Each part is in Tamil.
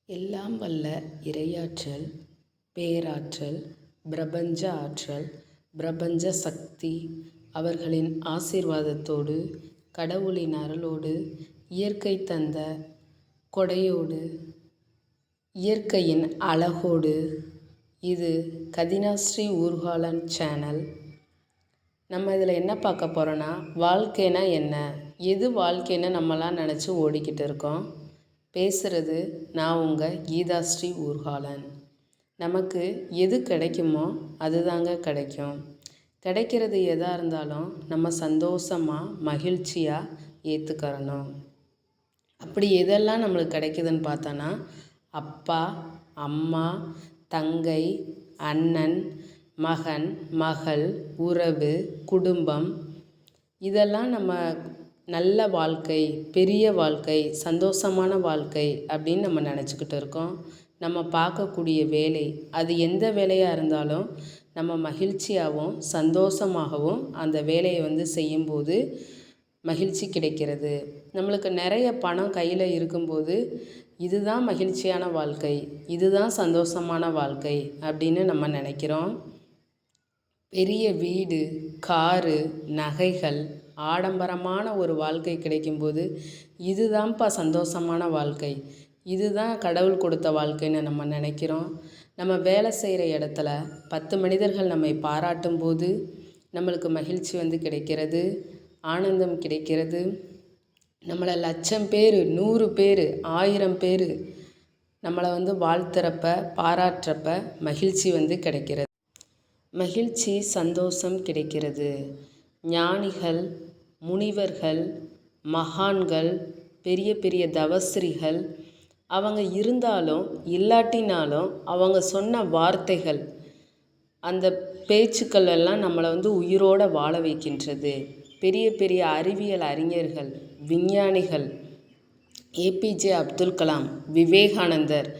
எல்லாம் வல்ல இறையாற்றல், பேராற்றல், பிரபஞ்ச ஆற்றல், பிரபஞ்ச சக்தி அவர்களின் ஆசீர்வாதத்தோடு, கடவுளின் அருளோடு, இயற்கை தந்த கொடையோடு, இயற்கையின் அழகோடு, இது கதினாஸ்ரீ ஊர்காலன் சேனல். நம்ம இதில் என்ன பார்க்க போகிறோன்னா, வாழ்க்கைனா என்ன, எது வாழ்க்கைன்னு நம்மளாம் நினச்சி ஓடிக்கிட்டு இருக்கோம். பேசுகிறது நான் உங்கள் கீதாஸ்ரீ ஊர்காலன். நமக்கு எது கிடைக்குமோ அதுதாங்க கிடைக்கும். கிடைக்கிறது எதாக இருந்தாலும் நம்ம சந்தோஷமாக மகிழ்ச்சியாக ஏற்றுக்கிறணும். அப்படி எதெல்லாம் நம்மளுக்கு கிடைக்குதுன்னு பார்த்தோன்னா, அப்பா, அம்மா, தங்கை, அண்ணன், மகன், மகள், உறவு, குடும்பம், இதெல்லாம் நம்ம நல்ல வாழ்க்கை, பெரிய வாழ்க்கை, சந்தோஷமான வாழ்க்கை அப்படின்னு நம்ம நினச்சிக்கிட்டு இருக்கோம். நம்ம பார்க்கக்கூடிய வேலை, அது எந்த வேலையாக இருந்தாலும் நம்ம மகிழ்ச்சியாகவும் சந்தோஷமாகவும் அந்த வேலையை செய்யும்போது மகிழ்ச்சி கிடைக்கிறது. நம்மளுக்கு நிறைய பணம் கையில் இருக்கும்போது இதுதான் மகிழ்ச்சியான வாழ்க்கை, இதுதான் சந்தோஷமான வாழ்க்கை அப்படின்னு நம்ம நினைக்கிறோம். பெரிய வீடு, காரு, நகைகள், ஆடம்பரமான ஒரு வாழ்க்கை கிடைக்கும்போது இதுதான்ப்பா சந்தோஷமான வாழ்க்கை, இதுதான் கடவுள் கொடுத்த வாழ்க்கைன்னு நம்ம நினைக்கிறோம். நம்ம வேலை செய்கிற இடத்துல 10 மனிதர்கள் நம்மை பாராட்டும் போது நம்மளுக்கு மகிழ்ச்சி கிடைக்கிறது, ஆனந்தம் கிடைக்கிறது. நம்மளை 1,00,000 பேர், 100 பேர், 1000 பேர் நம்மளை வாழ்த்துறப்ப, பாராட்டுறப்ப மகிழ்ச்சி கிடைக்கிறது. மகிழ்ச்சி, சந்தோஷம் கிடைக்கிறது. ஞானிகள், முனிவர்கள், மகான்கள், பெரிய பெரிய தவஸ்ரீகள் அவங்க இருந்தாலும் இல்லாட்டினாலும் அவங்க சொன்ன வார்த்தைகள், அந்த பேச்சுக்கள் எல்லாம் நம்மளை உயிரோடு வாழ வைக்கின்றது. பெரிய பெரிய அறிவியல் அறிஞர்கள், விஞ்ஞானிகள், ஏபிஜே அப்துல் கலாம், விவேகானந்தர்,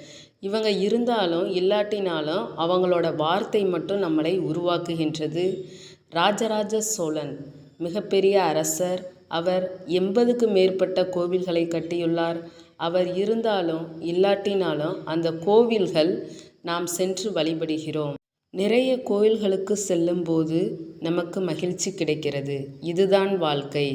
இவங்க இருந்தாலும் இல்லாட்டினாலும் அவங்களோட வார்த்தை மட்டும் நம்மளை உருவாக்குகின்றது. ராஜராஜ சோழன் மிகப்பெரிய அரசர். அவர் 80க்கு மேற்பட்ட கோவில்களை கட்டியுள்ளார். அவர் இருந்தாலும் இல்லாட்டினாலும் அந்த கோவில்கள் நாம் சென்று வழிபடுகிறோம். நிறைய கோவில்களுக்கு செல்லும்போது நமக்கு மகிழ்ச்சி கிடைக்கிறது. இதுதான் வாழ்க்கை.